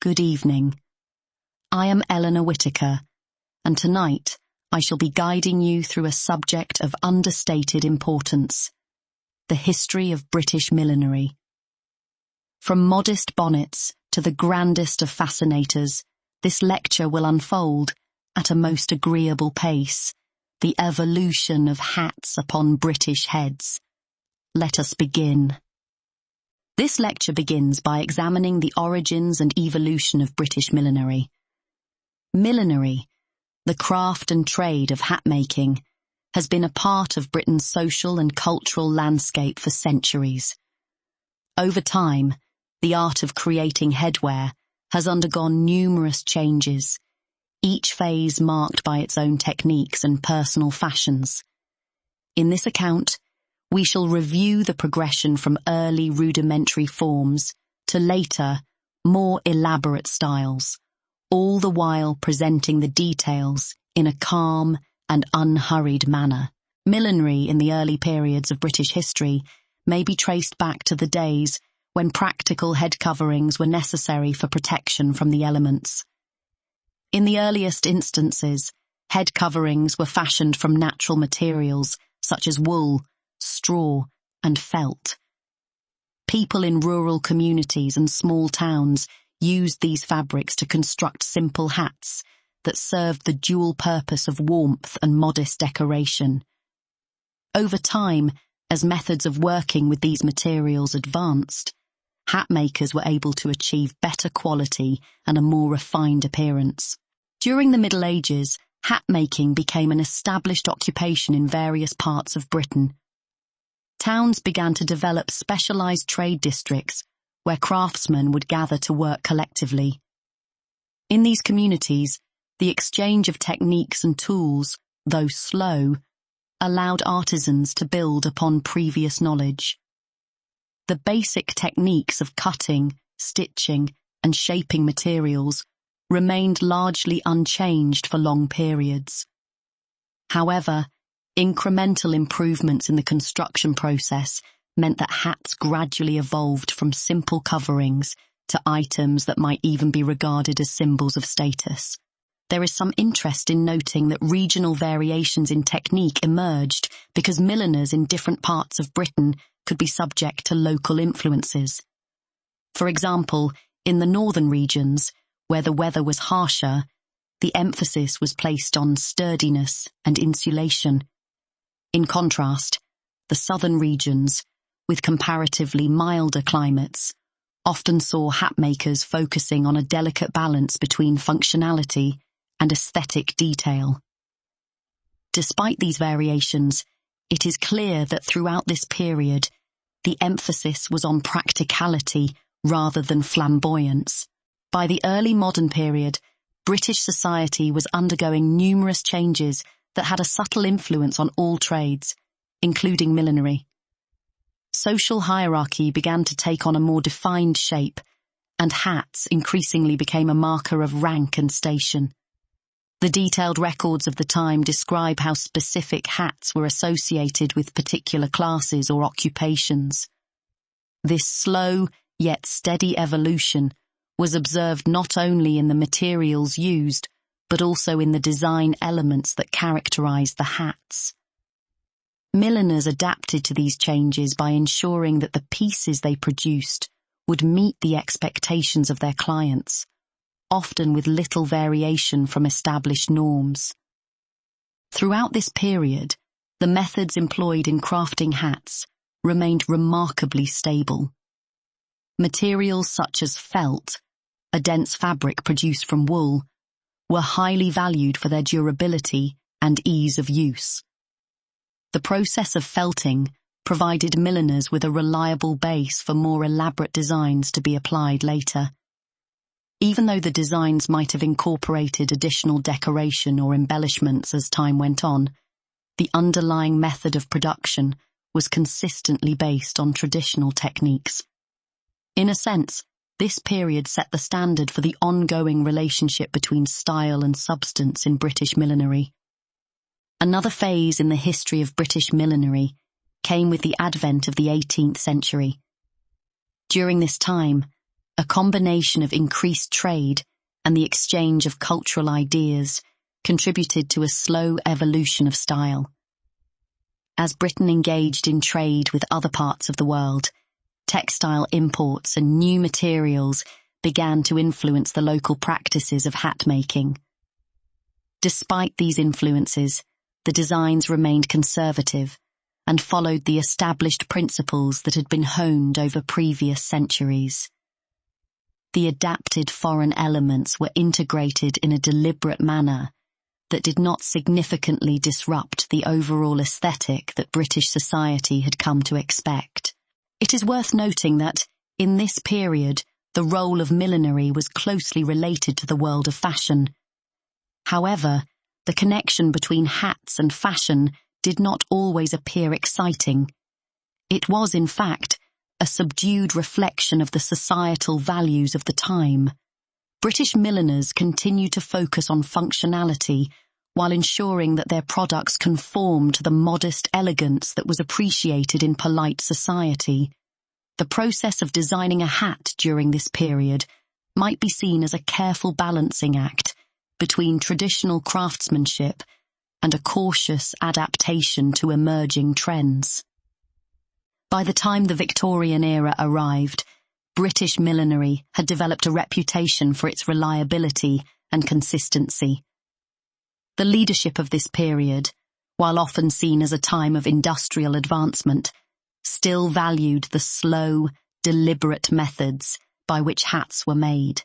Good evening. I am Eleanor Whitaker, and tonight I shall be guiding you through a subject of understated importance, the history of British millinery. From modest bonnets to the grandest of fascinators, this lecture will unfold, at a most agreeable pace, the evolution of hats upon British heads. Let us begin. This lecture begins by examining the origins and evolution of British millinery. Millinery, the craft and trade of hat-making, has been a part of Britain's social and cultural landscape for centuries. Over time, the art of creating headwear has undergone numerous changes, each phase marked by its own techniques and personal fashions. In this account, we shall review the progression from early rudimentary forms to later, more elaborate styles, all the while presenting the details in a calm and unhurried manner. Millinery in the early periods of British history may be traced back to the days when practical head coverings were necessary for protection from the elements. In the earliest instances, head coverings were fashioned from natural materials such as wool, straw, and felt. People in rural communities and small towns used these fabrics to construct simple hats that served the dual purpose of warmth and modest decoration. Over time, as methods of working with these materials advanced, hat makers were able to achieve better quality and a more refined appearance. During the Middle Ages, hat making became an established occupation in various parts of Britain. Towns began to develop specialized trade districts where craftsmen would gather to work collectively. In these communities, the exchange of techniques and tools, though slow, allowed artisans to build upon previous knowledge. The basic techniques of cutting, stitching, and shaping materials remained largely unchanged for long periods. However, incremental improvements in the construction process meant that hats gradually evolved from simple coverings to items that might even be regarded as symbols of status. There is some interest in noting that regional variations in technique emerged because milliners in different parts of Britain could be subject to local influences. For example, in the northern regions, where the weather was harsher, the emphasis was placed on sturdiness and insulation. In contrast, the southern regions, with comparatively milder climates, often saw hat makers focusing on a delicate balance between functionality and aesthetic detail. Despite these variations, it is clear that throughout this period, the emphasis was on practicality rather than flamboyance. By the early modern period, British society was undergoing numerous changes that had a subtle influence on all trades, including millinery. Social hierarchy began to take on a more defined shape, and hats increasingly became a marker of rank and station. The detailed records of the time describe how specific hats were associated with particular classes or occupations. This slow yet steady evolution was observed not only in the materials used, but also in the design elements that characterized the hats. Milliners adapted to these changes by ensuring that the pieces they produced would meet the expectations of their clients, often with little variation from established norms. Throughout this period, the methods employed in crafting hats remained remarkably stable. Materials such as felt, a dense fabric produced from wool, were highly valued for their durability and ease of use. The process of felting provided milliners with a reliable base for more elaborate designs to be applied later. Even though the designs might have incorporated additional decoration or embellishments as time went on, the underlying method of production was consistently based on traditional techniques. In a sense, this period set the standard for the ongoing relationship between style and substance in British millinery. Another phase in the history of British millinery came with the advent of the 18th century. During this time, A combination of increased trade and the exchange of cultural ideas contributed to a slow evolution of style. As Britain engaged in trade with other parts of the world, textile imports and new materials began to influence the local practices of hat making. Despite these influences, the designs remained conservative and followed the established principles that had been honed over previous centuries. The adapted foreign elements were integrated in a deliberate manner that did not significantly disrupt the overall aesthetic that British society had come to expect. It is worth noting that, in this period, the role of millinery was closely related to the world of fashion. However, the connection between hats and fashion did not always appear exciting. It was, in fact, a subdued reflection of the societal values of the time. British milliners continued to focus on functionality while ensuring that their products conformed to the modest elegance that was appreciated in polite society. The process of designing a hat during this period might be seen as a careful balancing act between traditional craftsmanship and a cautious adaptation to emerging trends. By the time the Victorian era arrived, British millinery had developed a reputation for its reliability and consistency. The leadership of this period, while often seen as a time of industrial advancement, still valued the slow, deliberate methods by which hats were made.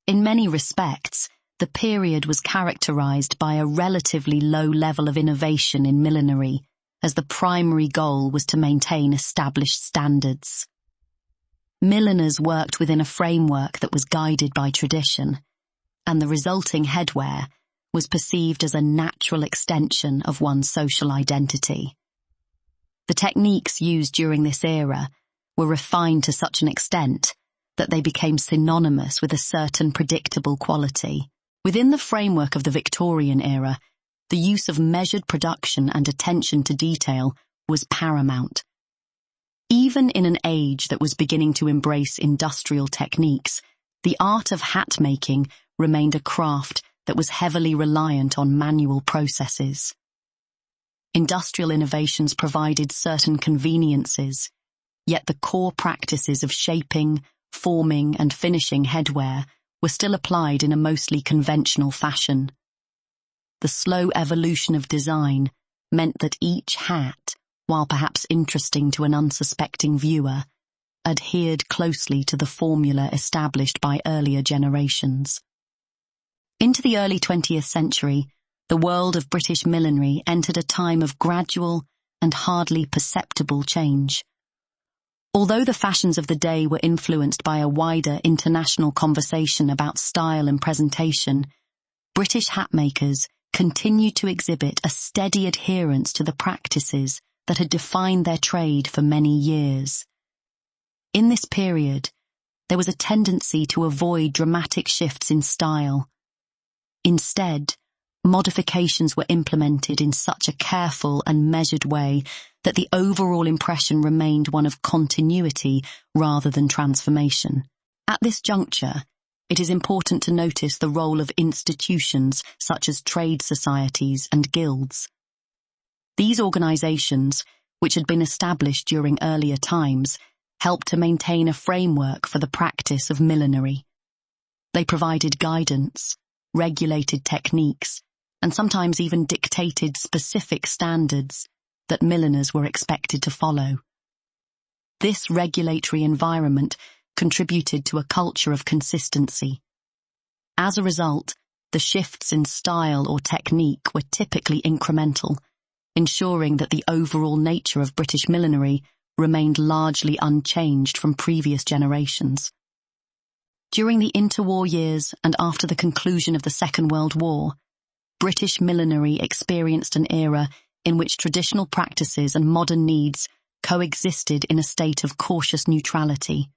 In many respects, the period was characterized by a relatively low level of innovation in millinery, as the primary goal was to maintain established standards. Milliners worked within a framework that was guided by tradition, and the resulting headwear was perceived as a natural extension of one's social identity. The techniques used during this era were refined to such an extent that they became synonymous with a certain predictable quality. Within the framework of the Victorian era, the use of measured production and attention to detail was paramount. Even in an age that was beginning to embrace industrial techniques, the art of hat making remained a craft that was heavily reliant on manual processes. Industrial innovations provided certain conveniences, yet the core practices of shaping, forming, and finishing headwear were still applied in a mostly conventional fashion. The slow evolution of design meant that each hat, while perhaps interesting to an unsuspecting viewer, adhered closely to the formula established by earlier generations. Into the early 20th century, the world of British millinery entered a time of gradual and hardly perceptible change. Although the fashions of the day were influenced by a wider international conversation about style and presentation, British hatmakers continued to exhibit a steady adherence to the practices that had defined their trade for many years. In this period, there was a tendency to avoid dramatic shifts in style. Instead, modifications were implemented in such a careful and measured way that the overall impression remained one of continuity rather than transformation. At this juncture, it is important to notice the role of institutions such as trade societies and guilds. These organizations, which had been established during earlier times, helped to maintain a framework for the practice of millinery. They provided guidance, regulated techniques, and sometimes even dictated specific standards that milliners were expected to follow. This regulatory environment contributed to a culture of consistency. As a result, the shifts in style or technique were typically incremental, ensuring that the overall nature of British millinery remained largely unchanged from previous generations. During the interwar years and after the conclusion of the Second World War, British millinery experienced an era in which traditional practices and modern needs coexisted in a state of cautious neutrality.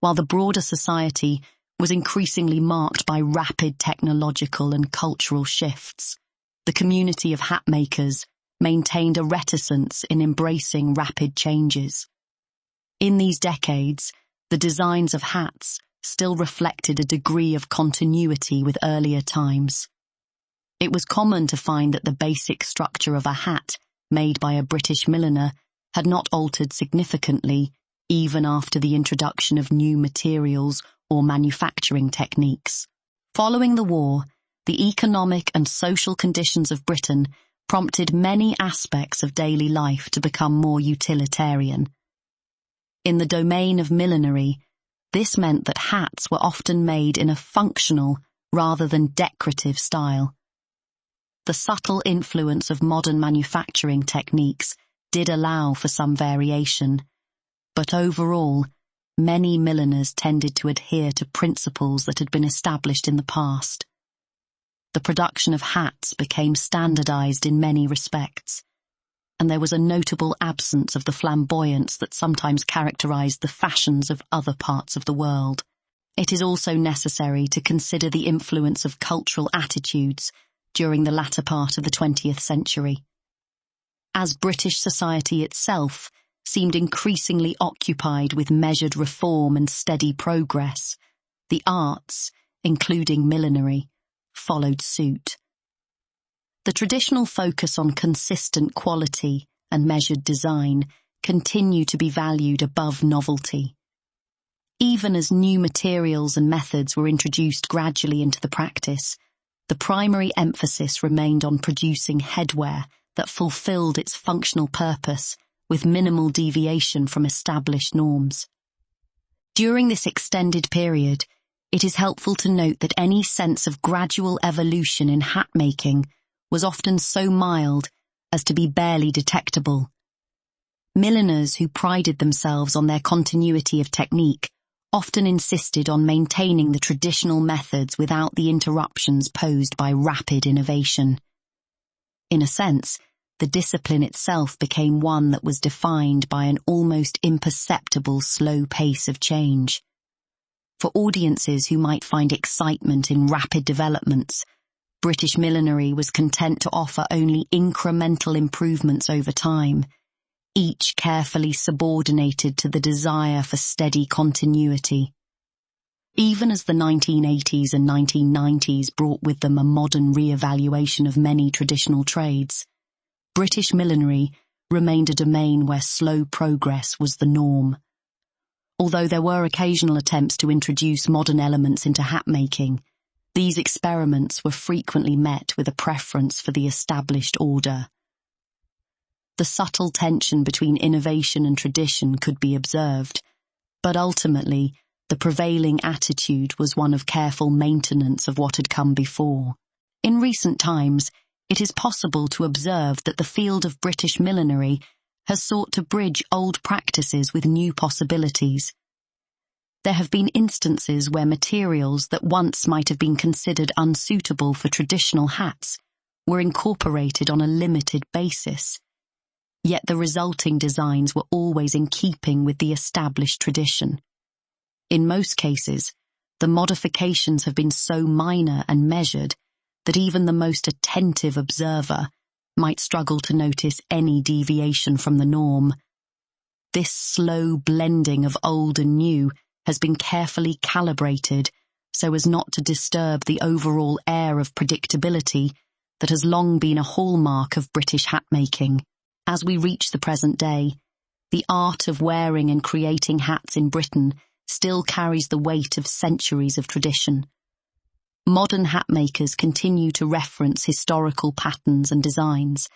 While the broader society was increasingly marked by rapid technological and cultural shifts, the community of hatmakers maintained a reticence in embracing rapid changes. In these decades, The designs of hats still reflected a degree of continuity with earlier times. It was common to find that the basic structure of a hat made by a British milliner had not altered significantly even after the introduction of new materials or manufacturing techniques. Following the war, the economic and social conditions of Britain prompted many aspects of daily life to become more utilitarian. In the domain of millinery, this meant that hats were often made in a functional rather than decorative style. The subtle influence of modern manufacturing techniques did allow for some variation, but overall, many milliners tended to adhere to principles that had been established in the past. The production of hats became standardized in many respects, and there was a notable absence of the flamboyance that sometimes characterized the fashions of other parts of the world. It is also necessary to consider the influence of cultural attitudes during the latter part of the 20th century. As British society itself seemed increasingly occupied with measured reform and steady progress, the arts, including millinery, followed suit. The traditional focus on consistent quality and measured design continued to be valued above novelty. Even as new materials and methods were introduced gradually into the practice, the primary emphasis remained on producing headwear that fulfilled its functional purpose with minimal deviation from established norms. During this extended period, it is helpful to note that any sense of gradual evolution in hat-making was often so mild as to be barely detectable. Milliners who prided themselves on their continuity of technique often insisted on maintaining the traditional methods without the interruptions posed by rapid innovation. In a sense, the discipline itself became one that was defined by an almost imperceptible slow pace of change. For audiences who might find excitement in rapid developments, British millinery was content to offer only incremental improvements over time, each carefully subordinated to the desire for steady continuity. Even as the 1980s and 1990s brought with them a modern re-evaluation of many traditional trades, British millinery remained a domain where slow progress was the norm. Although there were occasional attempts to introduce modern elements into hat-making, these experiments were frequently met with a preference for the established order. The subtle tension between innovation and tradition could be observed, but ultimately, the prevailing attitude was one of careful maintenance of what had come before. In recent times, it is possible to observe that the field of British millinery has sought to bridge old practices with new possibilities. There have been instances where materials that once might have been considered unsuitable for traditional hats were incorporated on a limited basis, yet the resulting designs were always in keeping with the established tradition. In most cases, the modifications have been so minor and measured that even the most attentive observer might struggle to notice any deviation from the norm. This slow blending of old and new has been carefully calibrated so as not to disturb the overall air of predictability that has long been a hallmark of British hat-making. As we reach the present day, the art of wearing and creating hats in Britain still carries the weight of centuries of tradition. Modern hat makers continue to reference historical patterns and designs,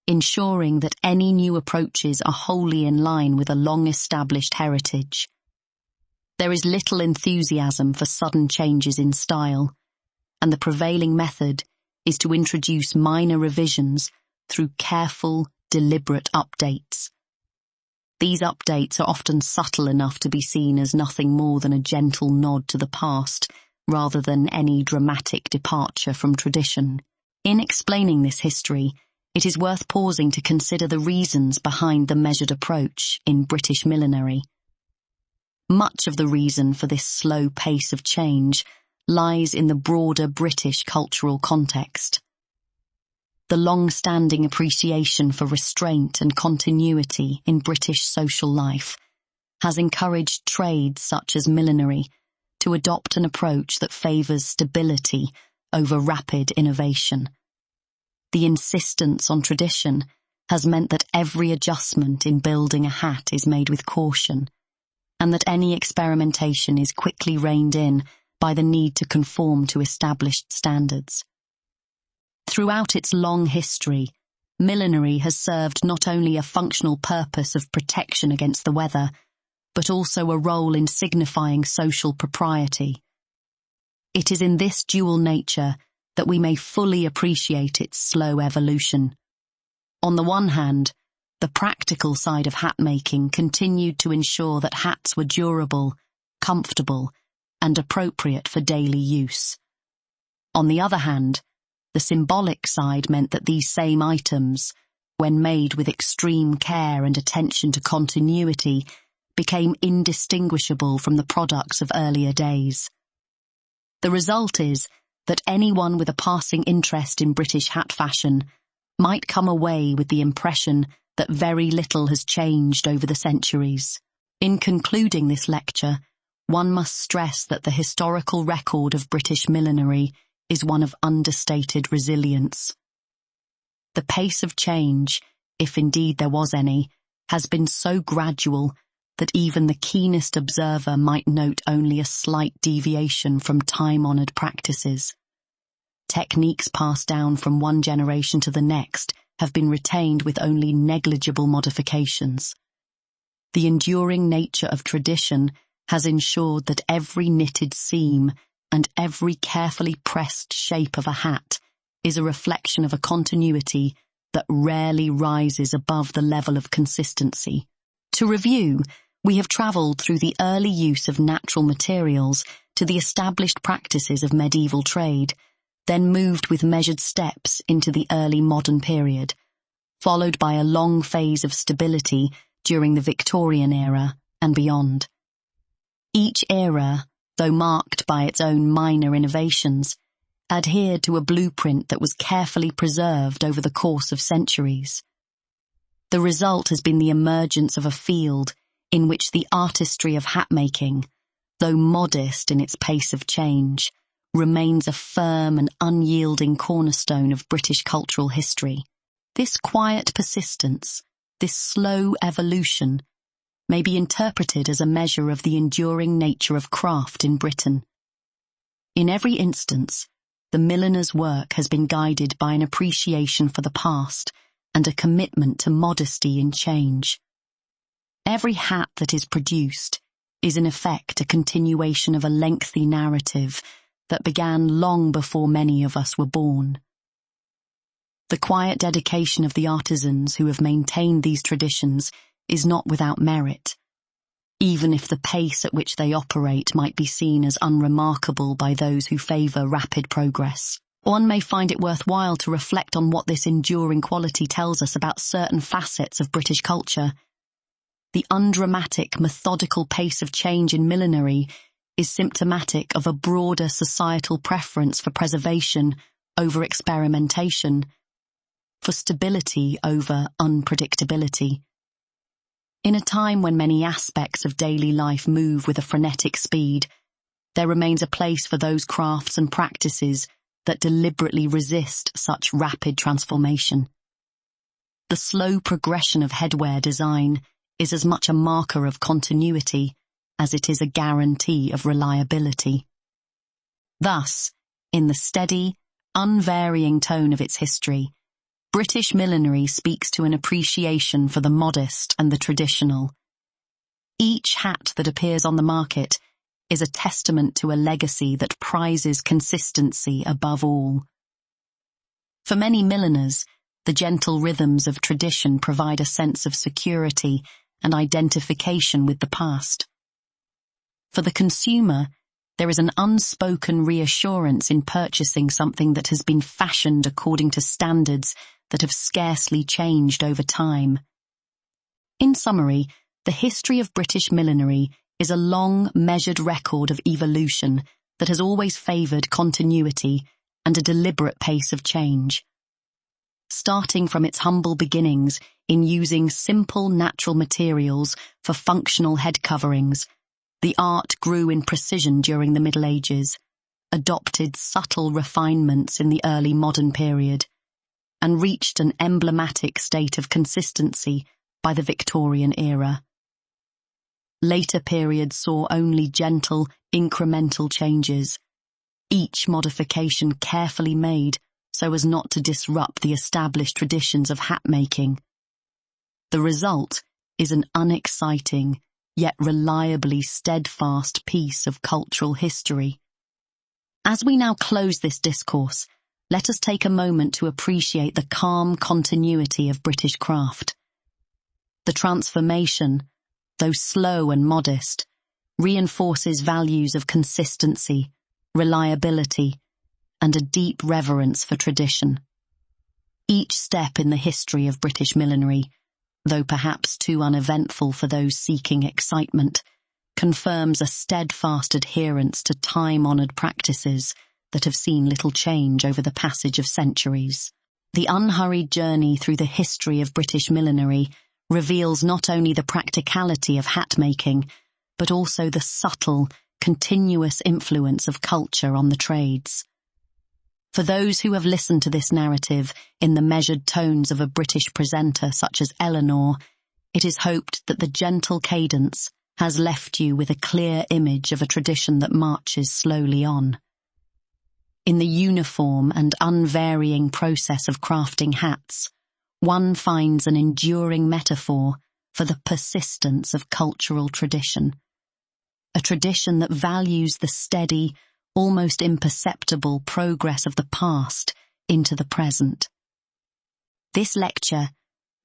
ensuring that any new approaches are wholly in line with a long-established heritage. There is little enthusiasm for sudden changes in style, and the prevailing method is to introduce minor revisions through careful, deliberate updates. These updates are often subtle enough to be seen as nothing more than a gentle nod to the past, rather than any dramatic departure from tradition. In explaining this history, it is worth pausing to consider the reasons behind the measured approach in British millinery. Much of the reason for this slow pace of change lies in the broader British cultural context. The long-standing appreciation for restraint and continuity in British social life has encouraged trades such as millinery to adopt an approach that favours stability over rapid innovation. The insistence on tradition has meant that every adjustment in building a hat is made with caution, and that any experimentation is quickly reined in by the need to conform to established standards. Throughout its long history, millinery has served not only a functional purpose of protection against the weather, but also a role in signifying social propriety. It is in this dual nature that we may fully appreciate its slow evolution. On the one hand, the practical side of hat-making continued to ensure that hats were durable, comfortable, and appropriate for daily use. On the other hand, the symbolic side meant that these same items, when made with extreme care and attention to continuity, became indistinguishable from the products of earlier days. The result is that anyone with a passing interest in British hat fashion might come away with the impression that very little has changed over the centuries. In concluding this lecture, one must stress that the historical record of British millinery is one of understated resilience. The pace of change, if indeed there was any, has been so gradual that even the keenest observer might note only a slight deviation from time-honoured practices. Techniques passed down from one generation to the next have been retained with only negligible modifications. The enduring nature of tradition has ensured that every knitted seam and every carefully pressed shape of a hat is a reflection of a continuity that rarely rises above the level of consistency. To review, we have travelled through the early use of natural materials to the established practices of medieval trade, then moved with measured steps into the early modern period, followed by a long phase of stability during the Victorian era and beyond. Each era, though marked by its own minor innovations, adhered to a blueprint that was carefully preserved over the course of centuries. The result has been the emergence of a field in which the artistry of hat-making, though modest in its pace of change, remains a firm and unyielding cornerstone of British cultural history. This quiet persistence, this slow evolution, may be interpreted as a measure of the enduring nature of craft in Britain. In every instance, the milliner's work has been guided by an appreciation for the past and a commitment to modesty in change. Every hat that is produced is in effect a continuation of a lengthy narrative that began long before many of us were born. The quiet dedication of the artisans who have maintained these traditions is not without merit, even if the pace at which they operate might be seen as unremarkable by those who favour rapid progress. One may find it worthwhile to reflect on what this enduring quality tells us about certain facets of British culture. The undramatic, methodical pace of change in millinery is symptomatic of a broader societal preference for preservation over experimentation, for stability over unpredictability. In a time when many aspects of daily life move with a frenetic speed, there remains a place for those crafts and practices that deliberately resist such rapid transformation. The slow progression of headwear design is as much a marker of continuity as it is a guarantee of reliability. Thus, in the steady, unvarying tone of its history, British millinery speaks to an appreciation for the modest and the traditional. Each hat that appears on the market is a testament to a legacy that prizes consistency above all. For many milliners, the gentle rhythms of tradition provide a sense of security and identification with the past. For the consumer, there is an unspoken reassurance in purchasing something that has been fashioned according to standards that have scarcely changed over time. In summary, the history of British millinery is a long, measured record of evolution that has always favoured continuity and a deliberate pace of change. Starting from its humble beginnings in using simple natural materials for functional head coverings. The art grew in precision during the Middle Ages, adopted subtle refinements in the early modern period, and reached an emblematic state of consistency by the Victorian era. Later periods saw only gentle, incremental changes, each modification carefully made so as not to disrupt the established traditions of hat-making. The result is an unexciting, yet reliably steadfast piece of cultural history. As we now close this discourse, let us take a moment to appreciate the calm continuity of British craft. The transformation, though slow and modest, reinforces values of consistency, reliability, and a deep reverence for tradition. Each step in the history of British millinery, though perhaps too uneventful for those seeking excitement, confirms a steadfast adherence to time-honoured practices that have seen little change over the passage of centuries. The unhurried journey through the history of British millinery reveals not only the practicality of hat-making, but also the subtle, continuous influence of culture on the trades. For those who have listened to this narrative in the measured tones of a British presenter such as Eleanor, it is hoped that the gentle cadence has left you with a clear image of a tradition that marches slowly on. In the uniform and unvarying process of crafting hats, one finds an enduring metaphor for the persistence of cultural tradition. A tradition that values the steady, almost imperceptible progress of the past into the present. This lecture,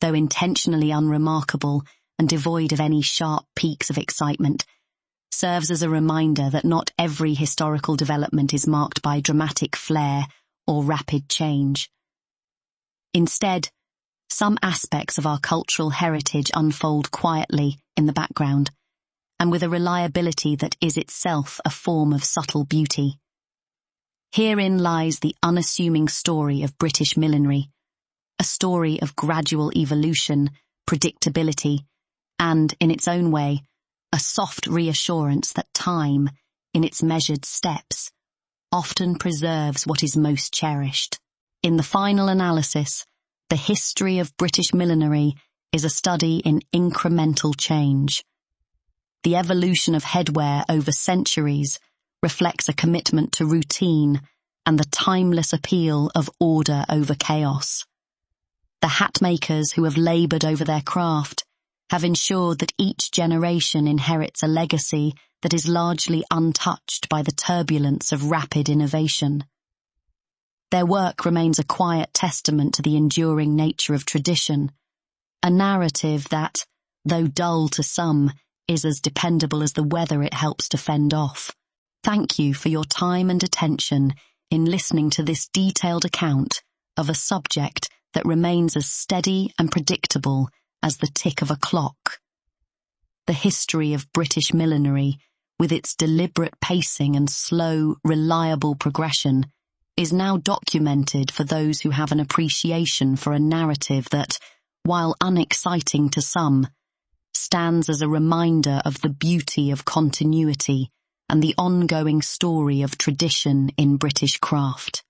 though intentionally unremarkable and devoid of any sharp peaks of excitement, serves as a reminder that not every historical development is marked by dramatic flair or rapid change. Instead, some aspects of our cultural heritage unfold quietly in the background, and with a reliability that is itself a form of subtle beauty. Herein lies the unassuming story of British millinery, a story of gradual evolution, predictability, and, in its own way, a soft reassurance that time, in its measured steps, often preserves what is most cherished. In the final analysis, the history of British millinery is a study in incremental change. The evolution of headwear over centuries reflects a commitment to routine and the timeless appeal of order over chaos. The hatmakers who have laboured over their craft have ensured that each generation inherits a legacy that is largely untouched by the turbulence of rapid innovation. Their work remains a quiet testament to the enduring nature of tradition, a narrative that, though dull to some, is as dependable as the weather it helps to fend off. Thank you for your time and attention in listening to this detailed account of a subject that remains as steady and predictable as the tick of a clock. The history of British millinery, with its deliberate pacing and slow, reliable progression, is now documented for those who have an appreciation for a narrative that, while unexciting to some, stands as a reminder of the beauty of continuity and the ongoing story of tradition in British craft.